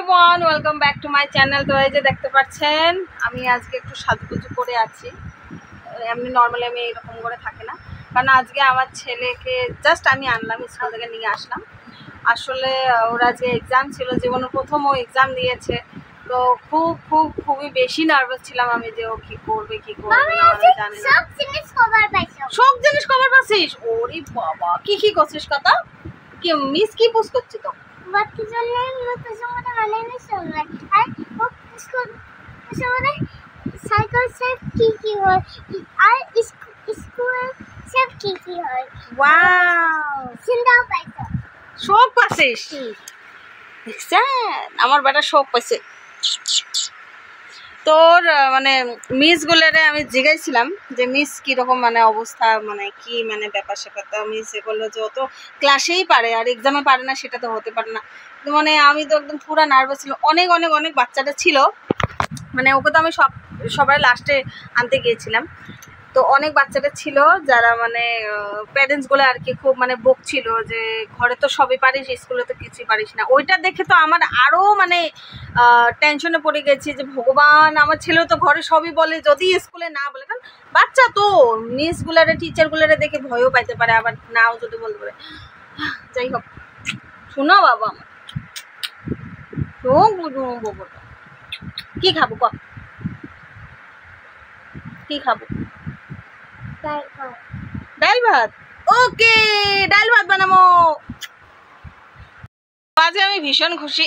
Everyone, welcome back to my channel. তো এই যে দেখতে পাচ্ছেন আমি আজকে একটু সাজুগুজু করে আছি। এমনি নর্মালি আমি এরকম করে থাকি না, কারণ আজকে আমার ছেলেকে জাস্ট আমি আনলাম, স্কুল থেকে নিয়ে আসলাম। আসলে ওর আজকে এক্সাম ছিল, জীবনের প্রথম ও এক্সাম দিয়েছে। তো খুবই বেশি নার্ভাস ছিলাম আমি যে ও কি করবে জানি না। সব জিনিস কভার পাচ্ছিস? ওরে বাবা, কি করছিস? কথা কি মিস কি পোস্ট করছি তো শোক পাচ্ছিস? আমার বেটা শোক পাইছে। তোর মানে মিস গুলারে আমি জিজ্ঞাসছিলাম যে মিস কিরকম মানে অবস্থা, মানে কি মানে ব্যাপার স্যাপার। তো মিস বললো যে ও তো ক্লাসেই পারে আর এক্সামে পারে না, সেটা তো হতে পারে না। মানে আমি তো একদম পুরো নার্ভাস ছিল। অনেক বাচ্চাটা ছিল, মানে ওকে তো আমি সবাই লাস্টে আনতে গিয়েছিলাম। তো অনেক বাচ্চাটা ছিল যারা মানে প্যারেন্টসগুলো আর কি খুব মানে বকছিল যে ঘরে তো সবই পারিস, স্কুলে তো কিছুই পারিস না। ওইটা দেখে তো আমার আরও মানে টেনশনে পড়ে গেছি যে ভগবান, আমার ছেলে তো ঘরে সবই বলে, যদি স্কুলে না বলে। কারণ বাচ্চা তো মিসগুলারে টিচারগুলারে দেখে ভয়ও পাইতে পারে, আবার নাও যদি বলতে পারে। যাই হোক, শোনো বাবা, আমার কি খাবো ক, কি খাবো? ডাল ভাত। ওকে, ডাল ভাত বানাবো। আজকে আমি ভীষণ খুশি।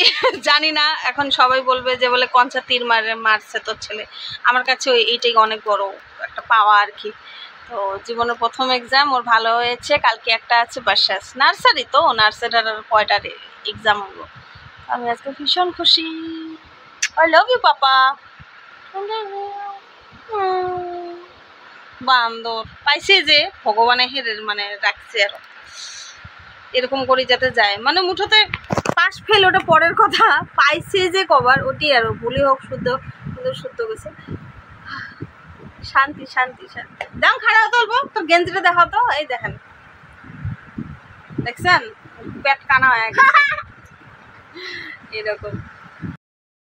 জানি না এখন সবাই বলবে যে বলে কনসা তীর মারছে তোর ছেলে। আমার কাছে এইটাই অনেক বড় একটা পাওয়া আর কি। তো জীবনের প্রথম এক্সাম ওর ভালো হয়েছে। কালকে একটা আছে বাসাস, নার্সারি তো নার্সারিটার কয়টার এক্সাম হলো। আমি আজকে ভীষণ খুশি। I love you papa. বান্দর পাইছে যে ভগবানে হেরের মানে রাখছে, আর এরকম করে যাতে যায়, মানে মুঠোতে পাস ফেল ওটা পরের কথা, পাইছে যে কবার ওটি আরো ভুলে হোক শুদ্ধ, কিন্তু শুদ্ধ গেছে। শান্তি শান্তি শান্তি। দাম খারাপ হতো অল্প, তোর গেঞ্জিটা দেখাও তো। এই দেখেন, দেখছেন পেট কানা হয়ে গেছে এরকম।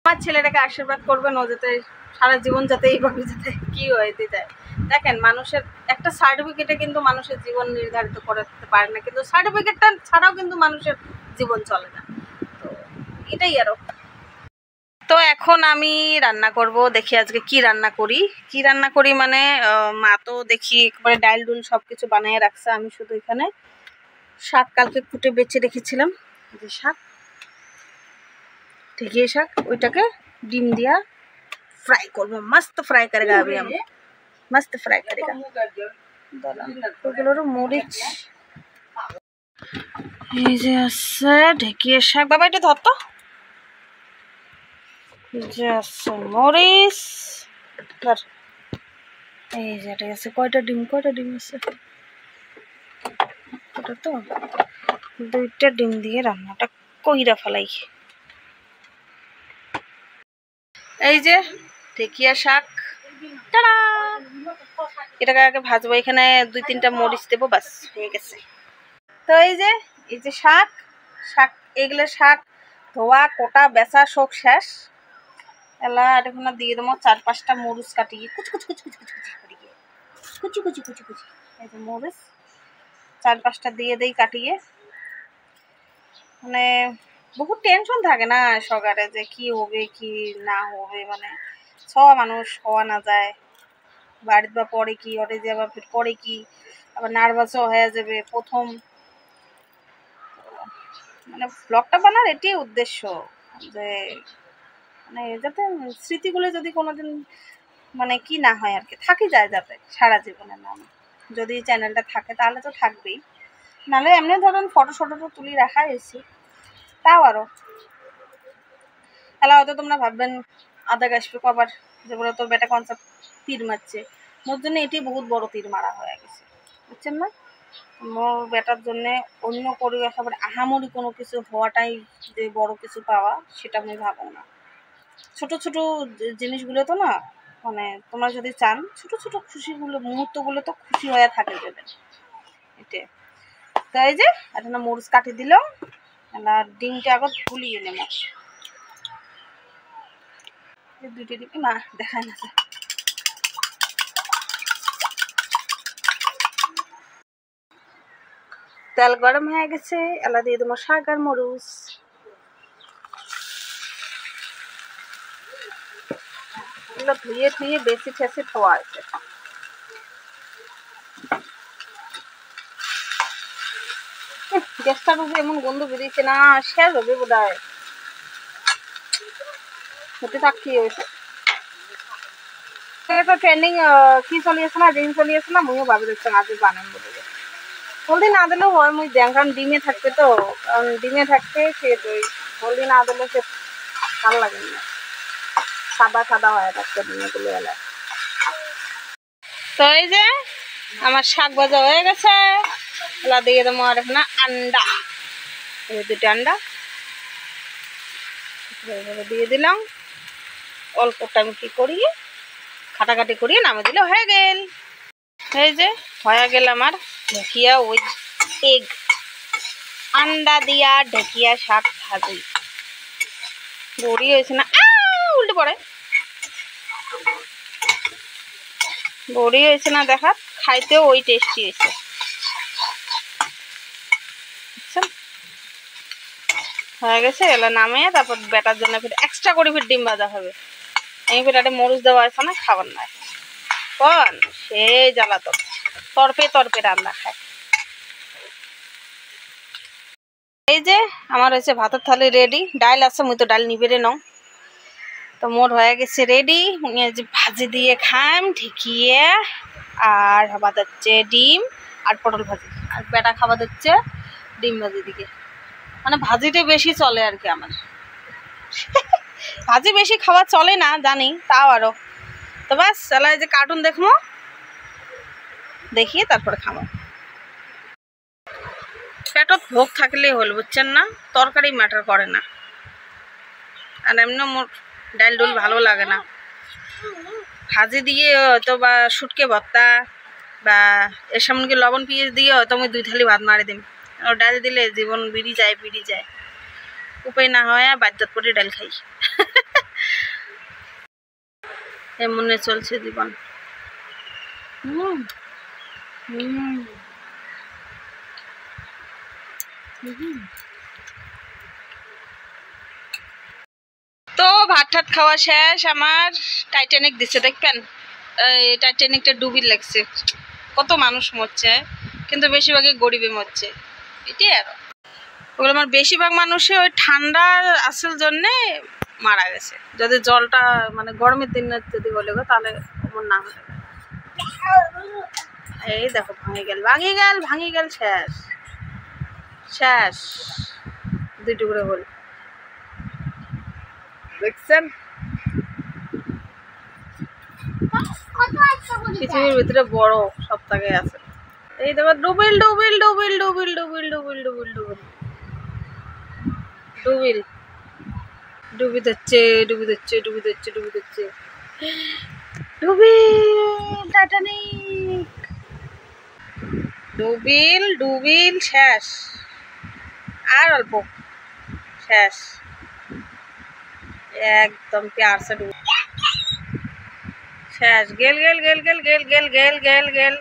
আমার ছেলেটাকে আশীর্বাদ করবেন, ও যাতে সারা জীবন যাতে এইভাবে যাতে কি হয়ে যায়। দেখেন, মানুষের একটা সার্টিফিকেটে কিন্তু মানুষের জীবন নির্ধারিত করতে পারে না, কিন্তু সার্টিফিকেটটা ছাড়াও কিন্তু মানুষের জীবন চলে না। তো এটাই আরো। তো এখন আমি রান্না করব, দেখি আজকে কি রান্না করি মানে মা তো দেখি একবারে ডাল ডুল সব কিছু বানিয়ে রাখছে। আমি শুধু এখানে শাক কালকে কুটে বেছে রেখেছিলাম, যে শাক, ঢেকিয়ে শাক, ওইটাকে ডিম দিয়া फ्राई করবো। मस्त फ्राई करेगा अभी हम, मस्त फ्राई करेगा। ওগুলোর মরিচ এই যে আছে, ঢেকিয়ে শাক। বাবা এটা ধর তো, যে আছে মরিচ ধর। এই যে এটা আছে, কয়টা ডিম আছে ওটা তো, 2টা ডিম দিয়ে রান্নাটা কইরা ফেলাই। এই যে ঢেকিয়া শাক, টাড়া, এটাকে আগে ভাজবো। এখানে 2-3টা মরিচ দেবো, বাস হয়ে গেছে। তো এই যে শাক এগুলো শাক ধোয়া কোটা বেচা সব শেষ। এলা এটা দিয়ে দেবো 4-5টা মরিচ কাটিয়ে কুচি এই যে মরিচ 4-5টা দিয়ে দেই কাটিয়ে। মানে বহুত টেনশন থাকে না সকালে, যে কি হবে কি না হবে, মানে সব মানুষ হওয়া না যায়। বাড়িতে বা পরে কি ওরে যে আবার পরে কি, আবার নার্ভাসও হয়ে যাবে প্রথম। মানে ব্লগটা বানার এটাই উদ্দেশ্য, যে মানে যাতে স্মৃতিগুলো যদি কোনোদিন মানে কি না হয় আর কি, থাকি যায় যাতে সারা জীবনের নাম। যদি চ্যানেলটা থাকে তাহলে তো থাকবেই, নাহলে এমনি ধরুন ফটো তো তুলি রাখা হয়েছি। তাও আরো তাহলে হয়তো তোমরা ভাববেন আধা গাছপে কবার যে বলে তোর বেটা কনসেপ্ট তীর মারছে। মোর জন্য এটি বহুত বড় তীর মারা হয়ে গেছে, বুঝছেন না? মোর বেটার জন্যে অন্য পরিবেশ আবার আহামরি কোনো কিছু হওয়াটাই যে বড় কিছু পাওয়া, সেটা আমি ভাবো না। ছোট জিনিসগুলো তো না, মানে তোমরা যদি চান ছোট খুশিগুলো মুহূর্তগুলো তো খুশি হয়ে থাকে যাবেন এটা। তো এই যে একটা মরিচ কাটি দিলাম, ডিমটা আগে গুলিয়ে নেব। দুইটা ডিম না দেখায় না। তেল গরম হয়ে গেছে, এলা দিয়ে দেবো শাক আর মরিচ। এগুলো ধুয়ে ধুয়ে বেশি ঠেসে ধোয়া আছে। গ্যাসটা বুঝে এমন গন্ধ বেরিয়েছে না, শেষ হবে বোধ হয়। হতে থাকি ট্রেন্ডিং কি চলি আছে না, রিল চলি আছে না, মইও ভাবি দেখছি আজ বানান বলে হলদি না দিলেও হয়। মুই দেখ কারণ ডিমে থাকবে তো, কারণ ডিমে থাকতে সে হলদি না দিলে সে ভালো লাগে না, সাদা সাদা হয়ে থাকতে ডিমেগুলো এলে। তো এই যে আমার শাক ভাজা হয়ে গেছে, এলা দিয়ে দেবো আর না আন্ডা, এই দুটো আন্ডা দিয়ে দিলাম। অল্প টাইম কি করিয়ে খাটাখাটি করিয়ে নামে দিলে হয়ে গেল। এই যে হয়ে গেল আমার ঢেকিয়া ওই এগ আন্ডা দিয়া ঢেকিয়া শাক ভাজি। বড়ি হয়েছে না, উল্টে পড়ে বড়ি হয়েছে না দেখা, খাইতেও ওই টেস্টি হয়েছে। হয়ে গেছে, এলা নামে তারপর বেটার জন্য ফির এক্সট্রা করে ফির ডিম ভাজা হবে। এই ফির মরিচ দেওয়া আছে না, খাবার নাই কন সে জ্বালা তো তরপে তরপে রান্না খায়। এই যে আমার হয়েছে ভাতের থালি রেডি, ডাল আছে, মুই তো ডাল নিবেরে নাও। তো মোর হয়ে গেছে রেডি, যে ভাজি দিয়ে খাম ঠেকিয়ে, আর খাবার দিচ্ছে ডিম আর পটল ভাজি, আর বেটা খাবার দিচ্ছে ডিম ভাজি দিকে। মানে ভাজিটা বেশি চলে আর কি আমার। ভাজি বেশি খাওয়া চলে না জানি, তাও আরো তো বাস চালায় যে কার্টুন দেখবো, দেখিয়ে তারপরে খাবো। পেটত ভোগ থাকলেই হল, বুঝছেন না, তরকারি ম্যাটার করে না। আর এমনি মোর ডাল ডুল ভালো লাগে না, ভাজি দিয়ে হয়তো বা শুটকে ভর্তা বা এর সামনে লবণ পেঁয়াজ দিয়ে হয়তো আমি 2 থালি ভাত মারি দিম। ডাল দিলে জীবন বিড়ি যায়, উপায় না হয় বাধ্যত পরে ডাল খাই। এমনে চলছে জীবন। তো ভাত ঠাত খাওয়া শেষ আমার। টাইটানিক দিচ্ছে দেখবেন, এই টাইটানিকটা ডুবির লাগছে, কত মানুষ মরছে, কিন্তু বেশিরভাগই গরিবে মরছে। এটাই আর ওগুলো আমার বেশিরভাগ মানুষে ওই ঠান্ডার আসল জন্যে মারা গেছে। যদি জলটা মানে গরমের দিনে যদি হলে গো তাহলে ওমন না হলে। এই দেখো ভাঙি গেল শেষ শেষ 2 টুকরো হল, দেখছেন পৃথিবীর ভিতরে বড় সব থেকে আছে। এই দেখো ডুবিল ডুবিল ডুবিল ডুবিল ডুবিল ডুবিল ডুবিল ডুবিল ডুবিল ডুবি যাচ্ছে ডুবি যাচ্ছে ডুবি যাচ্ছে ডুবি যাচ্ছে ডুবিল টাইটানিক ডুবিল ডুবিল শেষ, আর অল্প শেষ একদম প্যার সে ডুব শেষ। গেল গেল গেল গেল গেল গেল গেল গেল গেল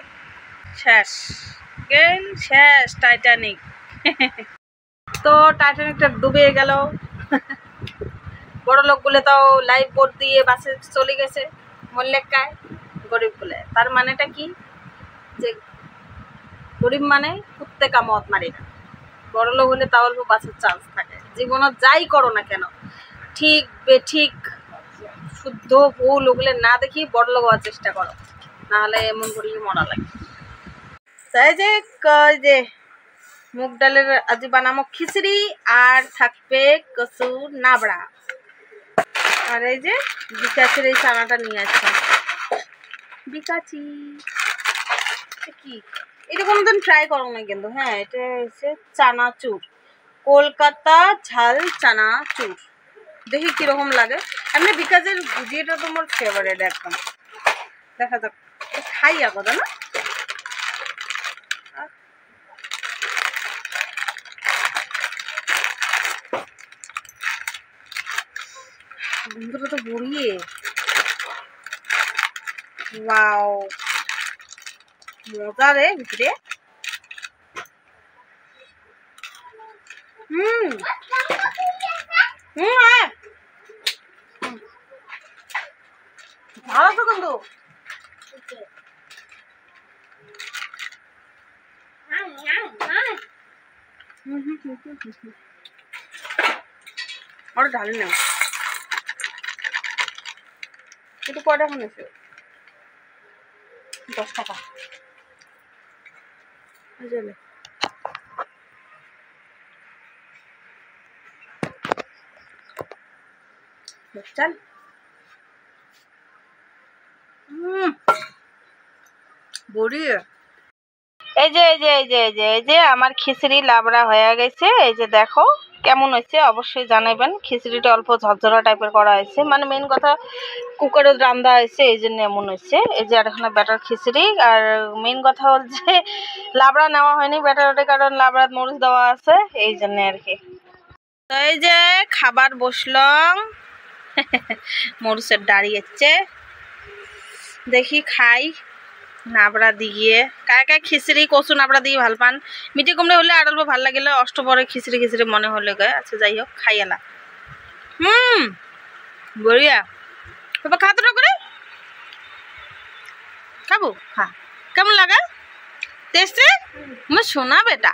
শেষ গেল শেষ টাইটানিক। তো টাইটানিকটা ডুবে গেল। বড় লোকগুলো তাও লাইফ বোট দিয়ে বাসে চলে গেছে, মল্লেকায় গরিবগুলো। তার মানেটা কি, যে গরিব মানে কুত্তে কামত মারি না, বড় লোক হলে তাও অল্প বাঁচার চান্স থাকে। জীবনত যাই করো না কেন, ঠিক বেঠিক শুদ্ধ ভুল ওগুলো না দেখি বড় লোক হওয়ার চেষ্টা করো, নাহলে এমন করলে মরা লাগে। তাই যে যে মুগ ডালের আজ বানামো খিচড়ি, আর থাকবে কচুর নাবড়া, আর এই যে বিকাচির এই চানাটা নিয়ে আসছে। বিকাচি কি এটা কোনোদিন ট্রাই করো না কিন্তু, হ্যাঁ এটা হচ্ছে চানাচুর, কলকাতা ঝাল চানাচুর। দেখি কিরকম লাগে। এমনি বিকাজের ভুজিয়াটা তো আমার ফেভারিট একদম। দেখা যাক খাই কথা না। ভিতরে তো ভরিয়ে। ওয়াও, মজা রে ভিতরে। হুম হুম ভালো তো কিন্তু। আর ঢাল না, কিন্তু কয়টা বানিয়েছে? 10 টাকা। চল। বড়ি। এই যে এই যে এই যে এই যে এই যে আমার খিচুড়ি লাবড়া হয়ে গেছে। এই যে দেখো কেমন হয়েছে অবশ্যই জানাবেন। খিচুড়িটা অল্প ঝরঝরা টাইপের করা হয়েছে, মানে মেন কথা কুকারে রান্না হয়েছে এই জন্য এমন হয়েছে। এই যে আর এখানে ব্যাটার খিচুড়ি। আর মেন কথা হল যে লাবড়া নেওয়া হয়নি ব্যাটারে, কারণ লাবড়াত মরিচ দেওয়া আছে এই জন্য আর কি। তো এই যে খাবার বসলাম, মরিচের দাঁড়িয়েছে, দেখি খাই নাবড়া দিয়ে। কায় কায় খিচুড়ি কচু নাবড়া দিয়ে ভাল পান? মিটি কুমড়ে হলে আর অল্প ভাল লাগিলে, অষ্টপরে খিচুড়ি খিচুড়ি মনে হলে গায়ে। আচ্ছা যাই হোক, খাই এলা। বড়িয়া বাবা, খা তো করে খাবো। খা, কেমন লাগে টেস্টি? আমার শোনা বেটা,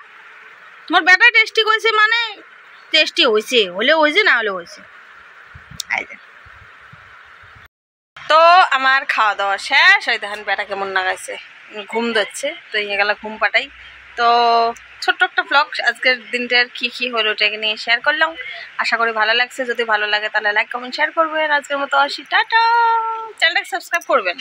তোমার বেটা টেস্টি কইছে মানে টেস্টি হয়েছে, হলে হয়েছে না হলে হয়েছে। তো আমার খাওয়া দাওয়া শেষ। ওই দেখেন বেটা কেমন লাগাইছে, ঘুম দিচ্ছে। তো এই গেল ঘুম পাটাই। তো ছোট্ট একটা ব্লগ আজকের দিনটার কি কি হলো ওটাকে নিয়ে শেয়ার করলাম। আশা করি ভালো লাগছে। যদি ভালো লাগে তাহলে লাইক কমেন্ট শেয়ার করবেন। আজকের মতো আসি, টাটা। চ্যানেলটাকে সাবস্ক্রাইব করবেন।